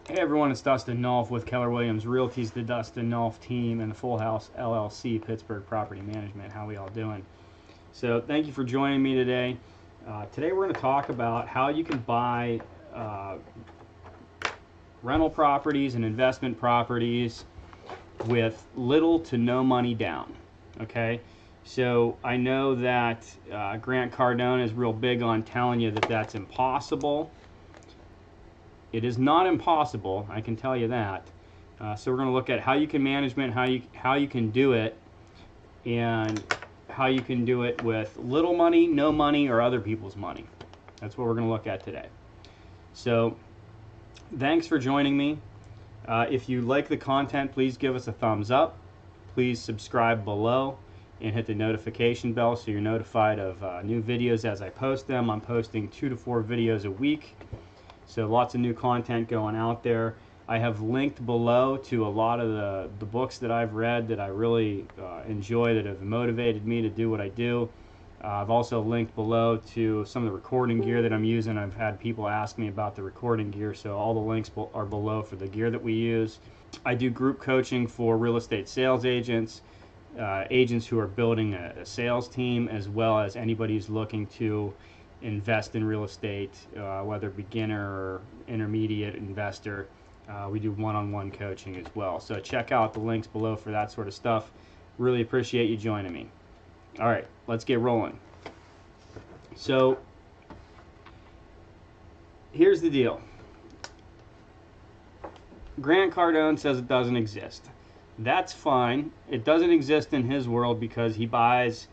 Hey everyone, it's Dustin Nulf with Keller Williams Realty's The Dustin Nulf Team and the Full House LLC, Pittsburgh Property Management. How we all doing? So thank you for joining me today. Today we're going to talk about how you can buy rental properties and investment properties with little to no money down. Okay, so I know that Grant Cardone is real big on telling you that that's impossible. It is not impossible, I can tell you that. So we're going to look at how you can management, how you can do it, and how you can do it with little money, no money, or other people's money. That's what we're going to look at today. So thanks for joining me. If you like the content, please give us a thumbs up. Please subscribe below and hit the notification bell so you're notified of new videos as I post them. I'm posting 2 to 4 videos a week. So lots of new content going out there. I have linked below to a lot of the books that I've read that I really enjoy, that have motivated me to do what I do. I've also linked below to some of the recording gear that I'm using. I've had people ask me about the recording gear, so all the links are below for the gear that we use. I do group coaching for real estate sales agents, agents who are building a sales team, as well as anybody who's looking to invest in real estate, whether beginner or intermediate investor. We do one-on-one coaching as well. So check out the links below for that sort of stuff. Really appreciate you joining me. All right, let's get rolling. So here's the deal. Grant Cardone says it doesn't exist. That's fine. It doesn't exist in his world because he buys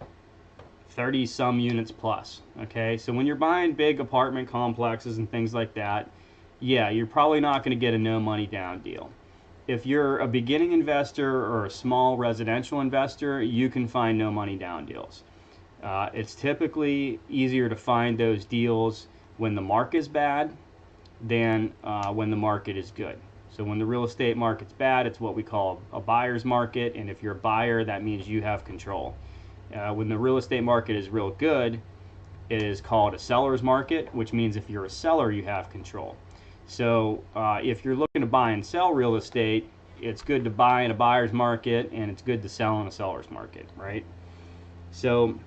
30 some units plus. Okay, so when you're buying big apartment complexes and things like that, yeah, you're probably not going to get a no money down deal. If you're a beginning investor or a small residential investor, you can find no money down deals. It's typically easier to find those deals when the market is bad than when the market is good. So when the real estate market's bad, it's what we call a buyer's market, and if you're a buyer, that means you have control. When the real estate market is real good, it is called a seller's market, which means if you're a seller, you have control. So if you're looking to buy and sell real estate, it's good to buy in a buyer's market and it's good to sell in a seller's market, right? So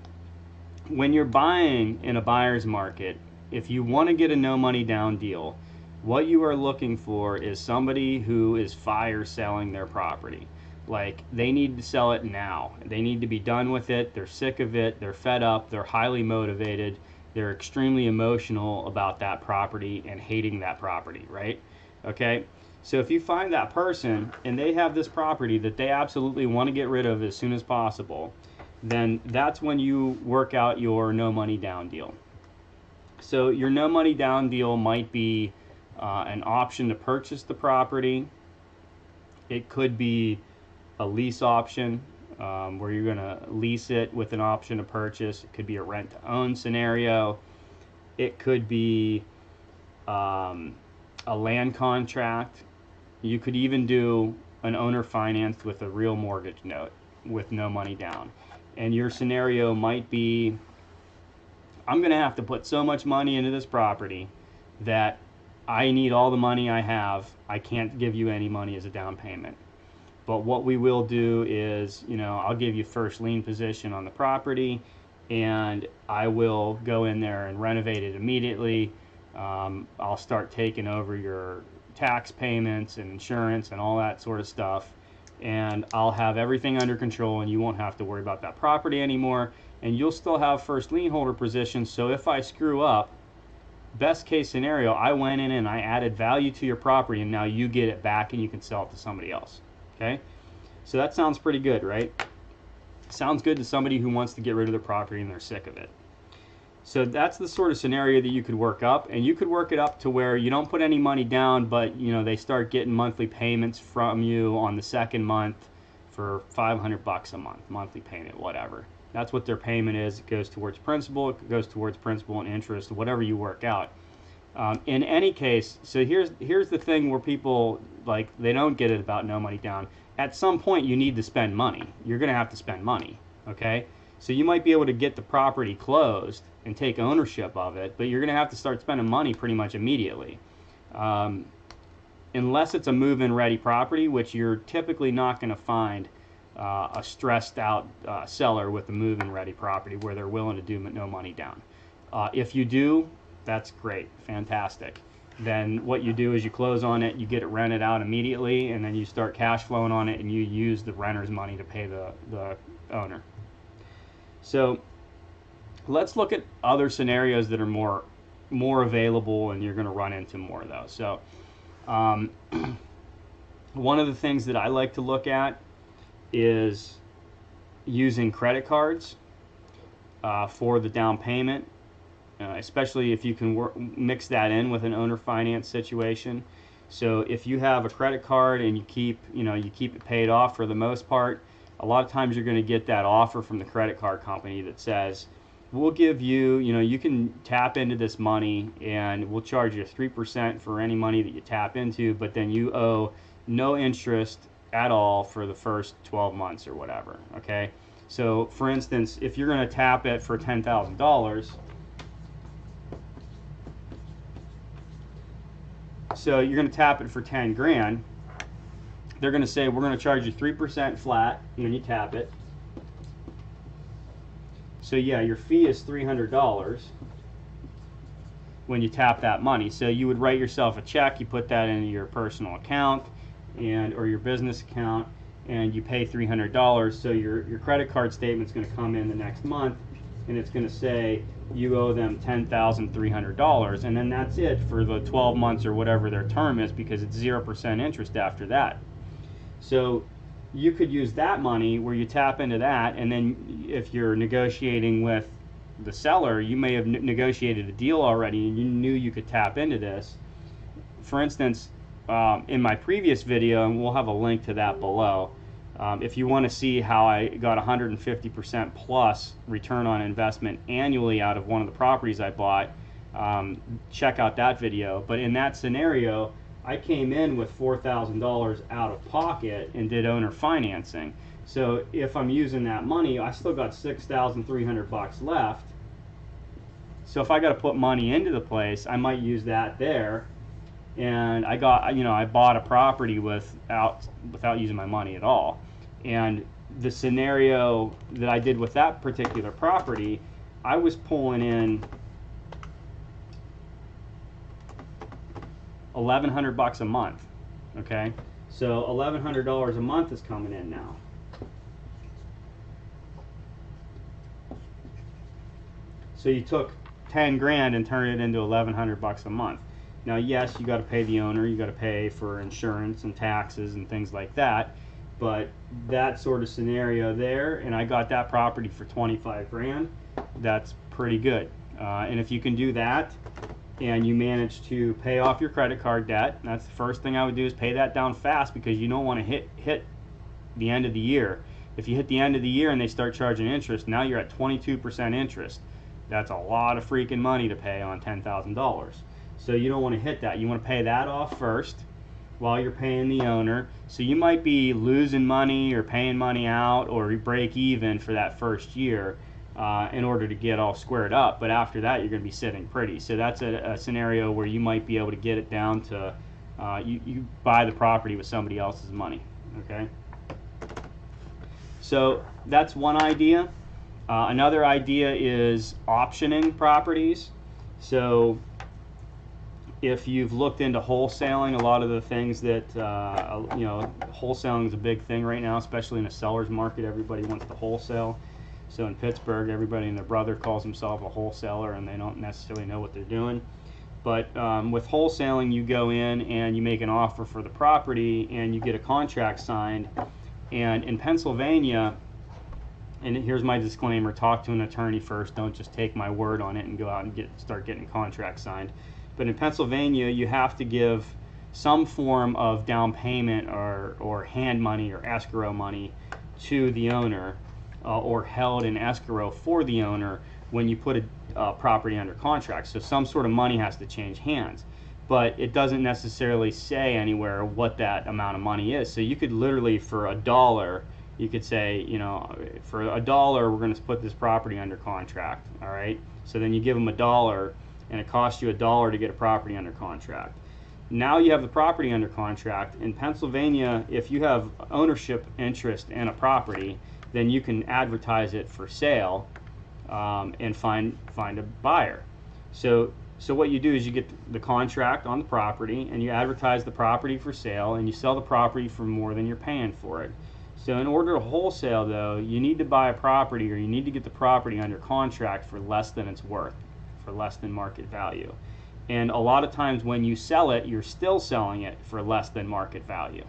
when you're buying in a buyer's market, if you want to get a no money down deal, what you are looking for is somebody who is fire selling their property. Like, they need to sell it now. They need to be done with it. They're sick of it. They're fed up. They're highly motivated. They're extremely emotional about that property and hating that property, right? Okay? So if you find that person and they have this property that they absolutely want to get rid of as soon as possible, then that's when you work out your no money down deal. So your no money down deal might be an option to purchase the property. It could be a lease option where you're going to lease it with an option to purchase. It could be a rent to own scenario. It could be a land contract. You could even do an owner financed with a real mortgage note with no money down. And your scenario might be, I'm going to have to put so much money into this property that I need all the money I have. I can't give you any money as a down payment. But what we will do is, I'll give you first lien position on the property, and I will go in there and renovate it immediately. I'll start taking over your tax payments and insurance and all that sort of stuff, and I'll have everything under control, and you won't have to worry about that property anymore, and you'll still have first lien holder position. So if I screw up, best case scenario, I went in and I added value to your property, and now you get it back and you can sell it to somebody else. Okay, so that sounds pretty good, right? Sounds good to somebody who wants to get rid of their property and they're sick of it. So that's the sort of scenario that you could work up, and you could work it up to where you don't put any money down, but they start getting monthly payments from you on the second month for $500 a month, monthly payment, whatever. That's what their payment is. It goes towards principal. It goes towards principal and interest, whatever you work out. In any case, so here's the thing where people, like, they don't get it about no money down. At some point, you need to spend money. You're going to have to spend money, okay? So you might be able to get the property closed and take ownership of it, but you're going to have to start spending money pretty much immediately. unless it's a move-in ready property, which you're typically not going to find a stressed out seller with a move-in ready property where they're willing to do no money down. If you do, that's great, fantastic. Then what you do is you close on it, you get it rented out immediately, and then you start cash flowing on it, and you use the renter's money to pay the owner. So let's look at other scenarios that are more available, and you're going to run into more of those. So one of the things that I like to look at is using credit cards for the down payment, especially if you can mix that in with an owner finance situation. So if you have a credit card and you keep it paid off for the most part, a lot of times you're going to get that offer from the credit card company that says, we'll give you, you can tap into this money and we'll charge you 3% for any money that you tap into, but then you owe no interest at all for the first 12 months or whatever, okay? So for instance, if you're going to tap it for $10,000, so you're going to tap it for 10 grand, they're going to say, we're going to charge you 3% flat when you tap it. So yeah, your fee is $300 when you tap that money. So you would write yourself a check, you put that into your personal account or your business account, and you pay $300. So your credit card statement's going to come in the next month, and it's going to say you owe them $10,300, and then that's it for the 12 months or whatever their term is, because it's 0% interest after that. So you could use that money where you tap into that, and then if you're negotiating with the seller, you may have negotiated a deal already and you knew you could tap into this. For instance, in my previous video, and we'll have a link to that below, if you want to see how I got 150% plus return on investment annually out of one of the properties I bought, check out that video. But in that scenario, I came in with $4,000 out of pocket and did owner financing. So if I'm using that money, I still got $6,300 left. So if I got to put money into the place, I might use that there. And I bought a property without using my money at all. And the scenario that I did with that particular property, I was pulling in $1,100 a month. Okay, so $1,100 a month is coming in now. So you took 10 grand and turned it into $1,100 a month. Now, yes, you got to pay the owner, you got to pay for insurance and taxes and things like that, but that sort of scenario there, and I got that property for 25 grand, that's pretty good. And if you can do that, and you manage to pay off your credit card debt, that's the first thing I would do, is pay that down fast, because you don't want to hit the end of the year. If you hit the end of the year and they start charging interest, now you're at 22% interest. That's a lot of freaking money to pay on $10,000. So you don't want to hit that. You want to pay that off first while you're paying the owner. So you might be losing money or paying money out or break even for that first year in order to get all squared up. But after that, you're going to be sitting pretty. So that's a scenario where you might be able to get it down to you buy the property with somebody else's money. Okay. So that's one idea. Another idea is optioning properties. So if you've looked into wholesaling, a lot of the things that, wholesaling is a big thing right now, especially in a seller's market. Everybody wants to wholesale. So in Pittsburgh, everybody and their brother calls himself a wholesaler, and they don't necessarily know what they're doing. But with wholesaling, you go in and you make an offer for the property, and you get a contract signed. And in Pennsylvania, and here's my disclaimer, talk to an attorney first. Don't just take my word on it and go out and start getting contracts signed. But in Pennsylvania, you have to give some form of down payment or hand money or escrow money to the owner, or held in escrow for the owner when you put a property under contract. So some sort of money has to change hands. But it doesn't necessarily say anywhere what that amount of money is. So you could literally, for $1, you could say, for $1, we're going to put this property under contract. All right. So then you give them $1, and it costs you $1 to get a property under contract. now you have the property under contract. In Pennsylvania, if you have ownership interest in a property, then you can advertise it for sale and find a buyer. So what you do is you get the contract on the property and you advertise the property for sale and you sell the property for more than you're paying for it. So in order to wholesale though, you need to buy a property, or you need to get the property under contract for less than it's worth, for less than market value. And a lot of times when you sell it, you're still selling it for less than market value.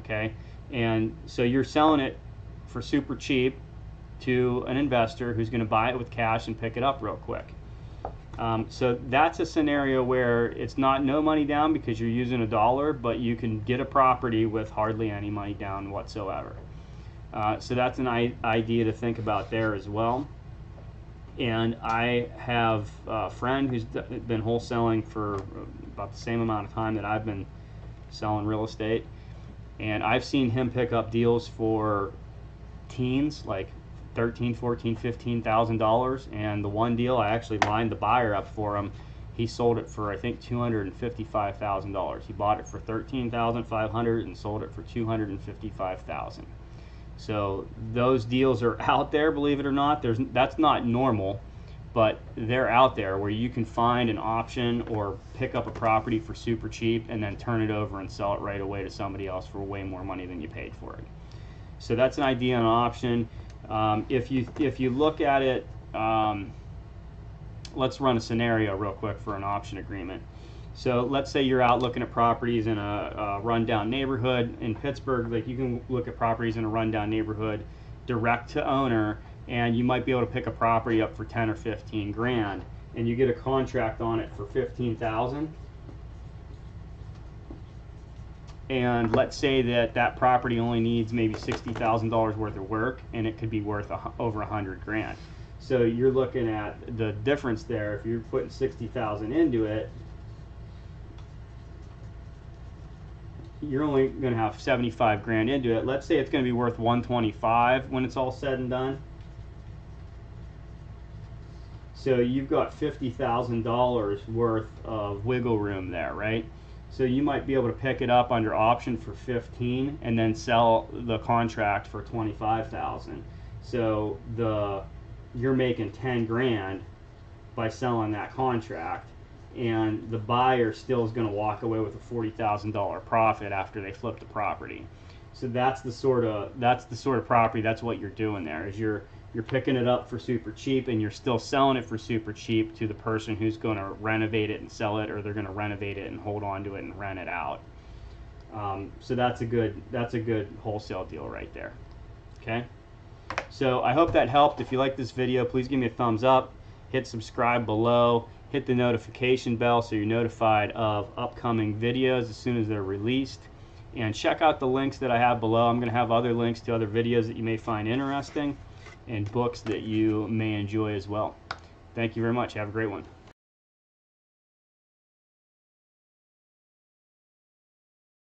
Okay? And so you're selling it for super cheap to an investor who's going to buy it with cash and pick it up real quick. So that's a scenario where it's not no money down because you're using $1, but you can get a property with hardly any money down whatsoever. So that's an idea to think about there as well. And I have a friend who's been wholesaling for about the same amount of time that I've been selling real estate, and I've seen him pick up deals for teens, like $13,000, $14,000, $15,000. And the one deal, I actually lined the buyer up for him. He sold it for, I think, $255,000. He bought it for $13,500 and sold it for $255,000. So those deals are out there, believe it or not. That's not normal, but they're out there where you can find an option or pick up a property for super cheap and then turn it over and sell it right away to somebody else for way more money than you paid for it. So that's an idea and an option. If you look at it, let's run a scenario real quick for an option agreement. So let's say you're out looking at properties in a rundown neighborhood in Pittsburgh. Like, you can look at properties in a rundown neighborhood direct to owner, and you might be able to pick a property up for 10 or 15 grand, and you get a contract on it for 15,000. And let's say that property only needs maybe $60,000 worth of work, and it could be worth over 100 grand. So you're looking at the difference there. If you're putting 60,000 into it, you're only going to have 75 grand into it. Let's say it's going to be worth 125 when it's all said and done. So you've got $50,000 worth of wiggle room there, right? So you might be able to pick it up under option for 15 and then sell the contract for 25,000. So you're making 10 grand by selling that contract, and the buyer still is going to walk away with a $40,000 profit after they flip the property. So that's the sort of property. That's what you're doing there. Is you're picking it up for super cheap, and you're still selling it for super cheap to the person who's going to renovate it and sell it, or they're going to renovate it and hold on to it and rent it out. So that's a good wholesale deal right there. Okay. So I hope that helped. If you like this video, please give me a thumbs up. Hit subscribe below. Hit the notification bell so you're notified of upcoming videos as soon as they're released. And check out the links that I have below. I'm going to have other links to other videos that you may find interesting and books that you may enjoy as well. Thank you very much. Have a great one.